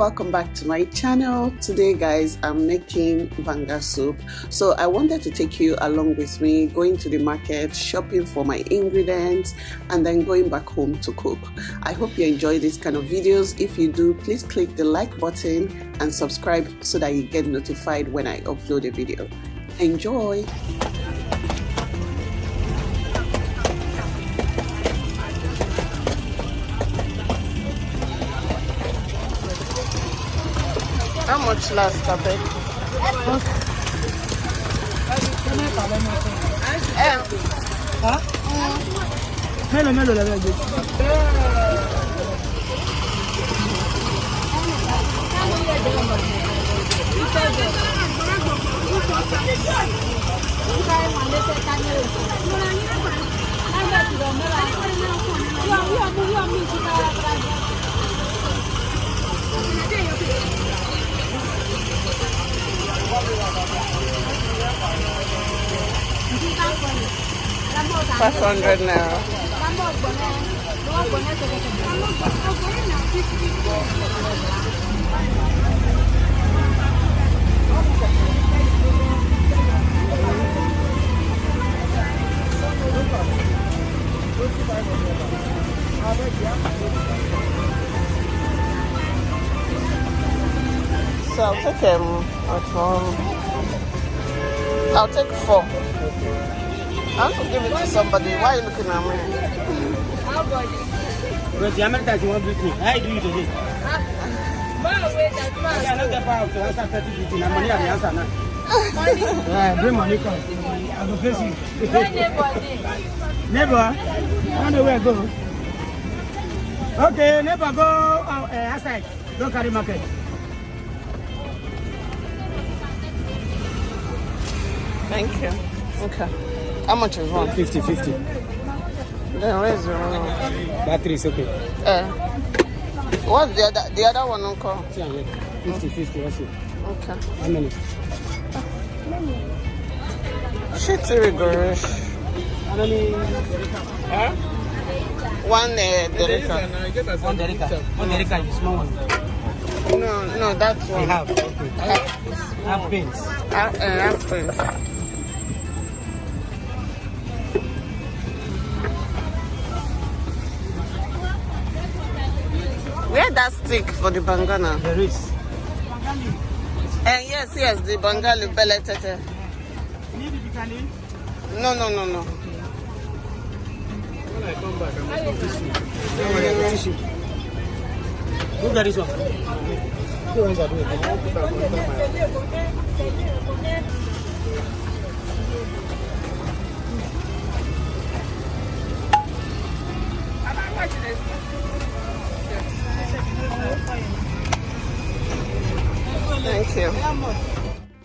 welcome back to my channel. Today guys, I'm making banga soup. So I wanted to take you along with me, going to the market, shopping for my ingredients, and then going back home to cook. I hope you enjoy these kind of videos. If you do, please click the like button and subscribe so that you get notified when I upload a video. Enjoy! How much last, I beg? $500 now. So I'll take I'll take 4. I want to give it to somebody. Why are you looking at me? Because the American you want to beat me. How do you do it? I don't get power to answer 30 money and the answer now. Money? Yeah, bring money come. I will face you. Neighbor? I don't know where I go. Okay, neighbor, go outside. Don't carry market. Thank you. Okay. How much is one? 50. Then where's the one? Battery is okay. What's the other one, Uncle? 50, also. Okay. How many? Shit's rigorous. How many? One Dereka. One Dereka is small one. No, that's one. Half. Okay. Half pins. Half pins. Where that stick for the bangana? There is. Yes, the bangali belletete. Need the bikini? No. When I come back, I must get tissue. Look at this one. Two ones are doing Thank you.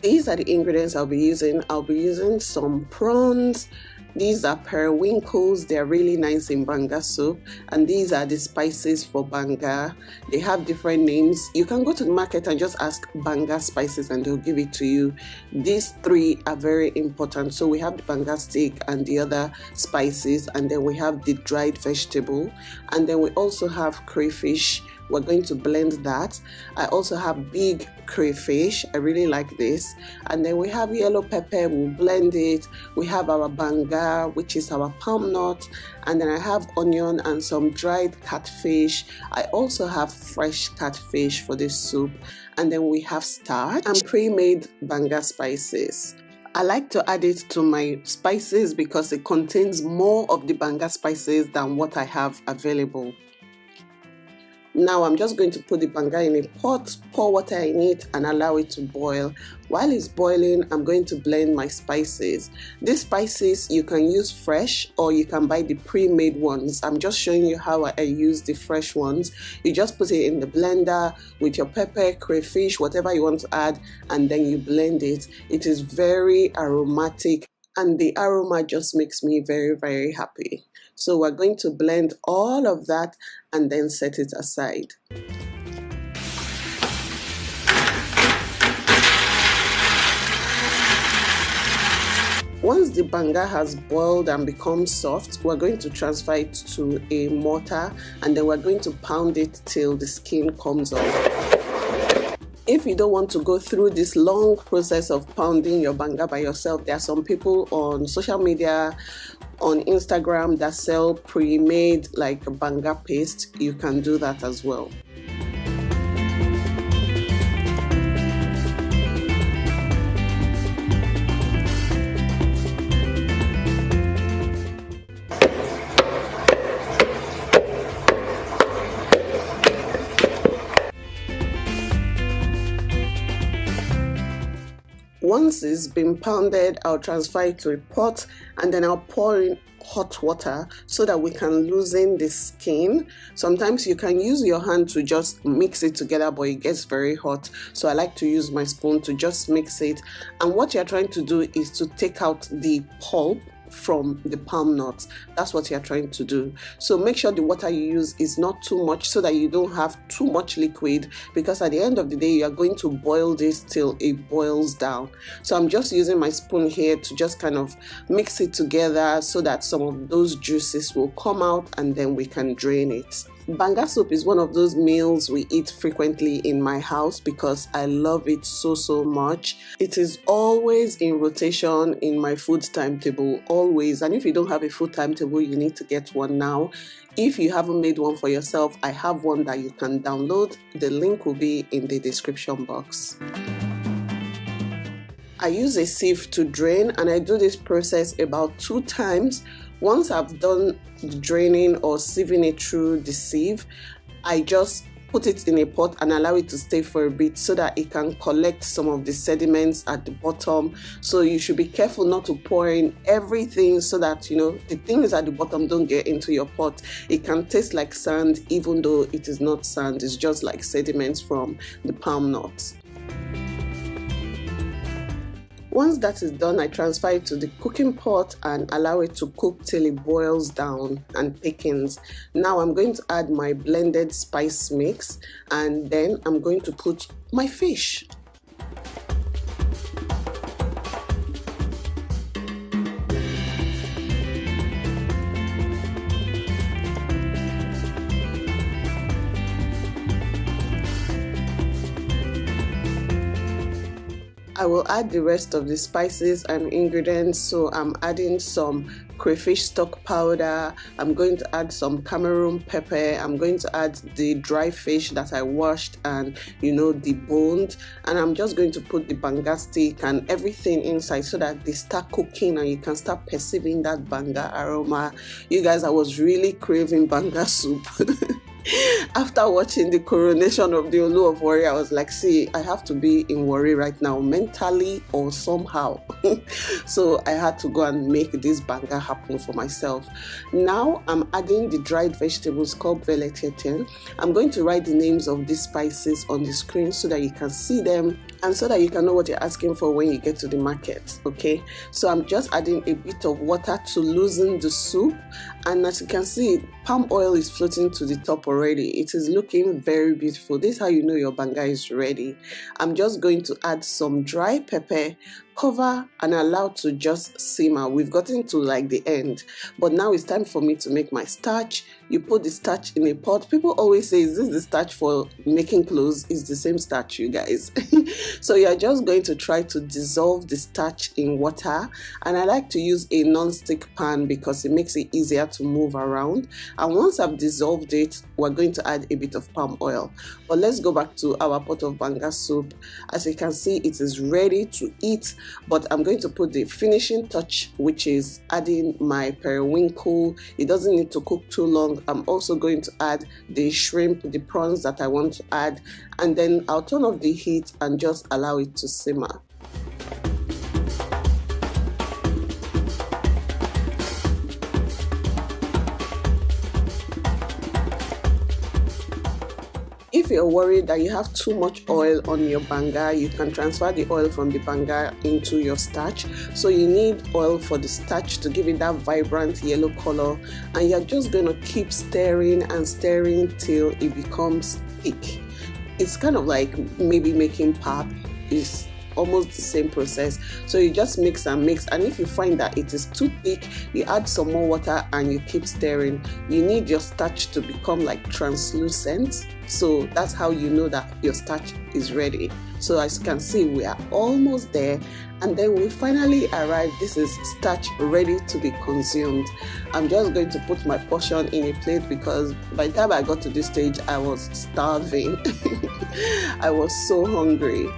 These are the ingredients I'll be using. I'll be using some prawns. These are periwinkles. They're really nice in banga soup. And these are the spices for banga. They have different names. You can go to the market and just ask banga spices and they'll give it to you. These 3 are very important. So we have the banga stick and the other spices, and then we have the dried vegetable, and then we also have crayfish. We're going to blend that. I also have big crayfish. I really like this. And then we have yellow pepper. We'll blend it. We have our banga, which is our palm nut. And then I have onion and some dried catfish. I also have fresh catfish for this soup. And then we have starch and pre-made banga spices. I like to add it to my spices because it contains more of the banga spices than what I have available. Now I'm just going to put the banga in a pot, pour water in it and allow it to boil. While it's boiling, I'm going to blend my spices. These spices you can use fresh or you can buy the pre-made ones. I'm just showing you how I use the fresh ones. You just put it in the blender with your pepper, crayfish, whatever you want to add, and then you blend it. It is very aromatic and the aroma just makes me very, very happy. So we're going to blend all of that and then set it aside. Once the banga has boiled and become soft, we're going to transfer it to a mortar and then we're going to pound it till the skin comes off. If you don't want to go through this long process of pounding your banga by yourself, there are some people on social media, on Instagram, that sell pre-made like banga paste. You can do that as well. Once it's been pounded, I'll transfer it to a pot and then I'll pour in hot water so that we can loosen the skin. Sometimes you can use your hand to just mix it together, but it gets very hot, so I like to use my spoon to just mix it. And what you're trying to do is to take out the pulp from the palm nuts. That's what you're trying to do. So make sure the water you use is not too much so that you don't have too much liquid, because at the end of the day you are going to boil this till it boils down. So I'm just using my spoon here to just kind of mix it together so that some of those juices will come out and then we can drain it. Banga soup is one of those meals we eat frequently in my house because I love it so much. It is always in rotation in my food timetable, always. And if you don't have a food timetable, you need to get one now. If you haven't made one for yourself, I have one that you can download. The link will be in the description box. I use a sieve to drain, and I do this process about 2 times. Once I've done draining or sieving it through the sieve, I just put it in a pot and allow it to stay for a bit so that it can collect some of the sediments at the bottom. So you should be careful not to pour in everything so that, you know, the things at the bottom don't get into your pot. It can taste like sand even though it is not sand, it's just like sediments from the palm nuts. Once that is done, I transfer it to the cooking pot and allow it to cook till it boils down and thickens. Now I'm going to add my blended spice mix and then I'm going to put my fish. I will add the rest of the spices and ingredients. So I'm adding some crayfish stock powder, I'm going to add some Cameroon pepper, I'm going to add the dry fish that I washed and, you know, deboned, and I'm just going to put the banga stick and everything inside so that they start cooking and you can start perceiving that banga aroma. You guys, I was really craving banga soup. After watching the coronation of the Olu of Warri, I was like, see, I have to be in Warri right now, mentally or somehow. So I had to go and make this banga happen for myself. Now I'm adding the dried vegetables called vegetarian. I'm going to write the names of these spices on the screen so that you can see them and so that you can know what you're asking for when you get to the market. Okay, so I'm just adding a bit of water to loosen the soup, and as you can see, palm oil is floating to the top already. It is looking very beautiful. This is how you know your banga is ready. I'm just going to add some dry pepper, cover and allow to just simmer. We've gotten to like the end, but now it's time for me to make my starch. You put the starch in a pot. People always say, is this the starch for making clothes? It's the same starch, you guys. So you're just going to try to dissolve the starch in water, and I like to use a non-stick pan because it makes it easier to move around. And once I've dissolved it, we're going to add a bit of palm oil. But let's go back to our pot of banga soup. As you can see, it is ready to eat, but I'm going to put the finishing touch, which is adding my periwinkle. It doesn't need to cook too long. I'm also going to add the shrimp, the prawns that I want to add, and then I'll turn off the heat and just allow it to simmer. If you're worried that you have too much oil on your banga, you can transfer the oil from the banga into your starch. So you need oil for the starch to give it that vibrant yellow color, and you're just going to keep stirring and stirring till it becomes thick. It's kind of like maybe making pap. It's almost the same process. So you just mix and mix, and if you find that it is too thick, you add some more water and you keep stirring. You need your starch to become like translucent, so that's how you know that your starch is ready. So as you can see, we are almost there, and then we finally arrive. This is starch ready to be consumed. I'm just going to put my portion in a plate because by the time I got to this stage, I was starving. I was so hungry.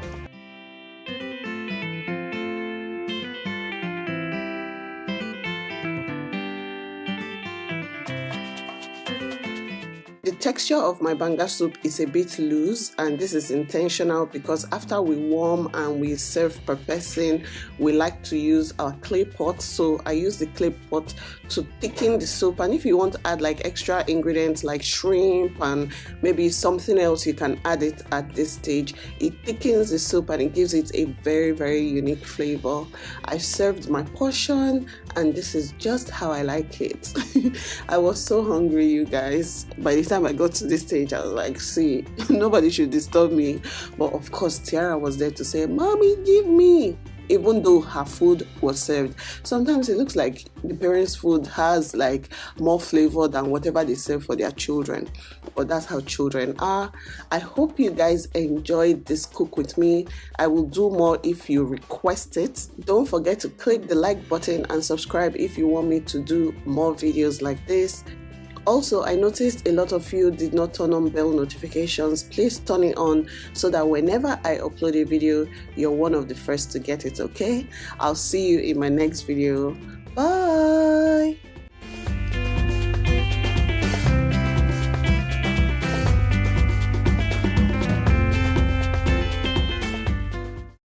The texture of my banga soup is a bit loose, and this is intentional because after we warm and we serve per person, we like to use our clay pot. So I use the clay pot to thicken the soup, and if you want to add like extra ingredients like shrimp and maybe something else, you can add it at this stage. It thickens the soup and it gives it a very, very unique flavor. I served my portion, and this is just how I like it. I was so hungry, you guys. By the time I got to this stage, I was like, see, nobody should disturb me. But of course, Tiara was there to say, Mommy, give me. Even though her food was served. Sometimes it looks like the parents' food has like more flavor than whatever they serve for their children. But that's how children are. I hope you guys enjoyed this cook with me. I will do more if you request it. Don't forget to click the like button and subscribe if you want me to do more videos like this. Also, I noticed a lot of you did not turn on bell notifications. Please turn it on so that whenever I upload a video, you're one of the first to get it, okay? I'll see you in my next video. Bye!